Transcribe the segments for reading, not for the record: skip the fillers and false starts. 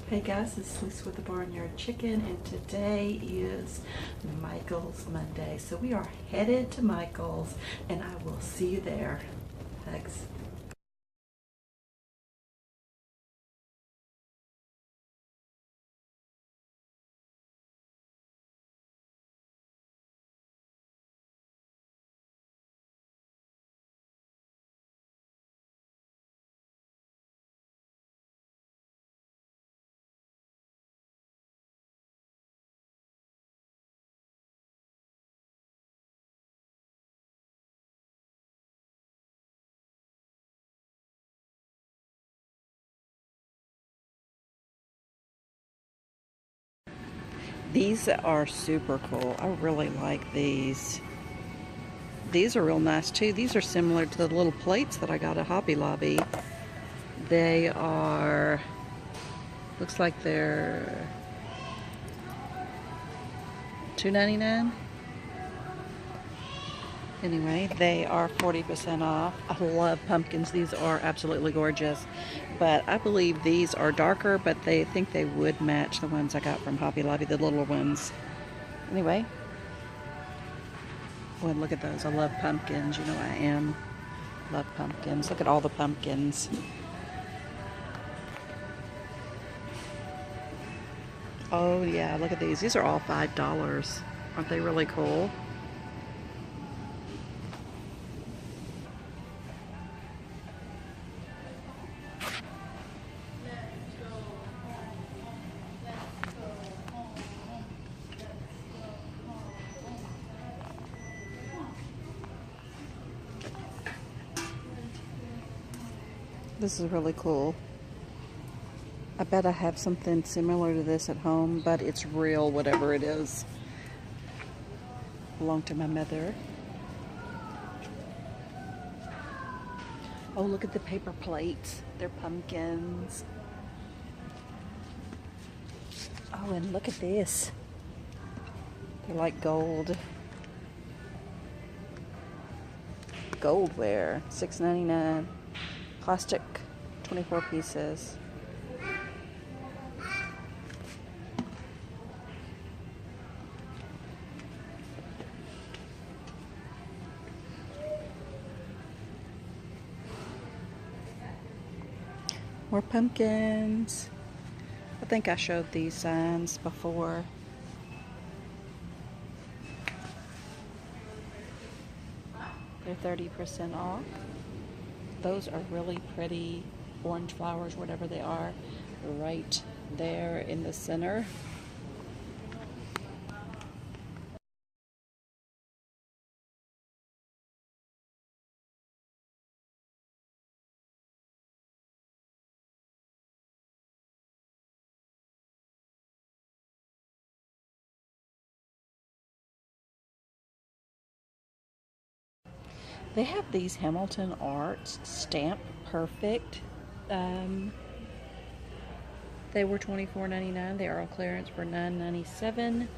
Hey guys, it's Lisa with the Barnyard Chicken, and today is Michael's Monday. So we are headed to Michael's, and I will see you there. Thanks. These are super cool. I really like these. These are real nice too. These are similar to the little plates that I got at Hobby Lobby. They are, looks like they're $2.99. Anyway, they are 40% off. I love pumpkins. These are absolutely gorgeous. But I believe these are darker, but they think they would match the ones I got from Hobby Lobby, the little ones. Anyway, oh, and look at those. I love pumpkins. You know I am. Love pumpkins. Look at all the pumpkins. Oh yeah, look at these. These are all $5. Aren't they really cool? This is really cool. I bet I have something similar to this at home, but it's real, whatever it is. Belonged to my mother. Oh, look at the paper plates. They're pumpkins. Oh, and look at this. They're like gold. Goldware, $6.99. Plastic, 24 pieces. More pumpkins. I think I showed these signs before. They're 30% off. Those are really pretty orange flowers, whatever they are, right there in the center. They have these Hamilton Arts Stamp Perfect. They were $24.99. They are on clearance for $9.97.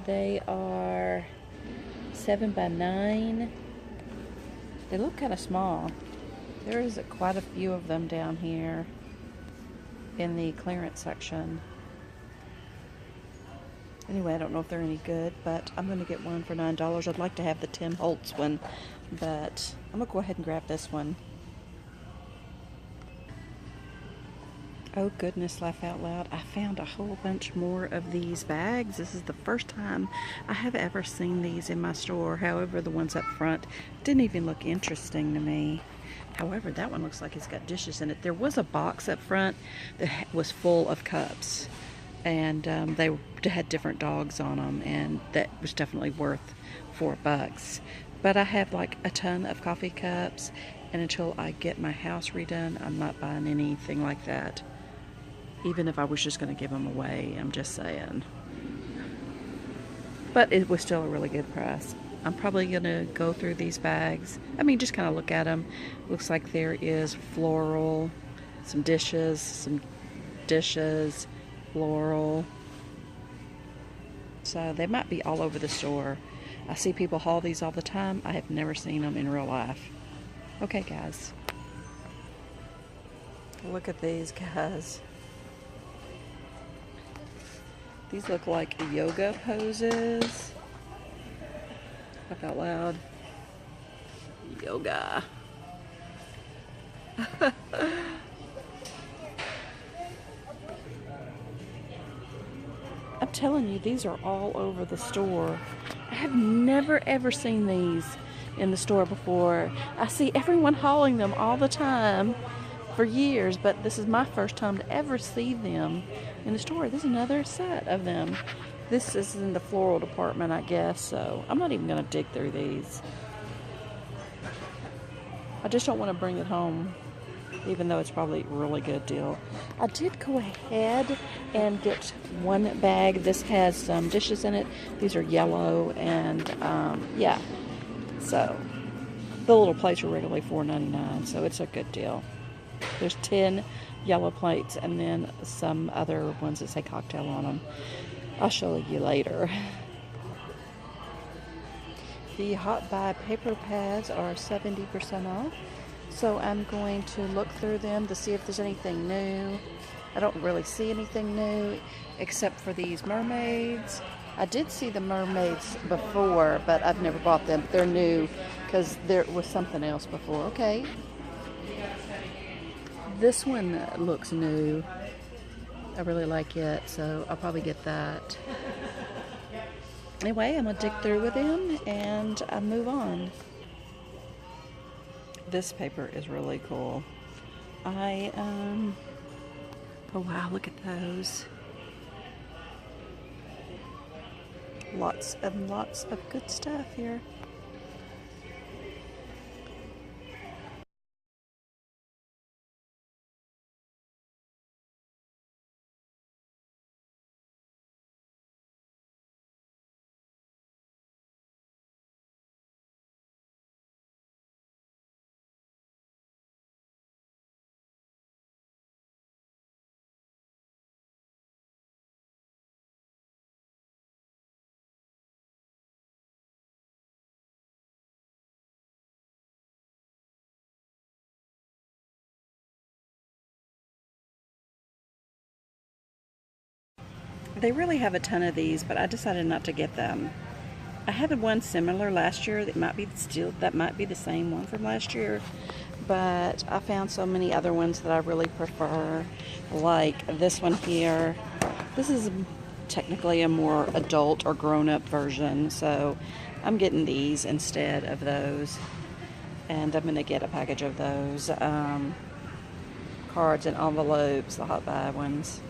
They are 7 by 9. They look kind of small. There is quite a few of them down here in the clearance section. Anyway, I don't know if they're any good, but I'm going to get one for $9. I'd like to have the Tim Holtz one, but I'm going to go ahead and grab this one. Oh goodness, laugh out loud. I found a whole bunch more of these bags. This is the first time I have ever seen these in my store. However, the ones up front didn't even look interesting to me. However, that one looks like it's got dishes in it. There was a box up front that was full of cups, and they had different dogs on them, and that was definitely worth $4. But I have like a ton of coffee cups, and until I get my house redone, I'm not buying anything like that. Even if I was just going to give them away, I'm just saying. But it was still a really good price. I'm probably going to go through these bags. I mean, just kind of look at them. Looks like there is floral, some dishes, floral. So they might be all over the store. I see people haul these all the time. I have never seen them in real life. Okay, guys. Look at these guys. These look like yoga poses. Laugh out loud. Yoga. I'm telling you, these are all over the store. I have never ever seen these in the store before. I see everyone hauling them all the time for years, but this is my first time to ever see them in the store. There's another set of them. This is in the floral department, I guess, so I'm not even going to dig through these. I just don't want to bring it home, even though it's probably a really good deal. I did go ahead and get one bag. This has some dishes in it. These are yellow, and yeah. So the little plates are regularly $4.99, so it's a good deal. There's 10 yellow plates and then some other ones that say cocktail on them. I'll show you later. The Hot Buy paper pads are 70% off. So I'm going to look through them to see if there's anything new. I don't really see anything new except for these mermaids. I did see the mermaids before, but I've never bought them. They're new because there was something else before. Okay. This one looks new. I really like it, so I'll probably get that. Anyway, I'm going to dig through with them and I'll move on. This paper is really cool. Oh wow, look at those. Lots and lots of good stuff here. They really have a ton of these, but I decided not to get them. I had one similar last year that might be the same one from last year, but I found so many other ones that I really prefer, like this one here. This is technically a more adult or grown-up version, so I'm getting these instead of those, and I'm gonna get a package of those cards and envelopes, the Hot Buy ones.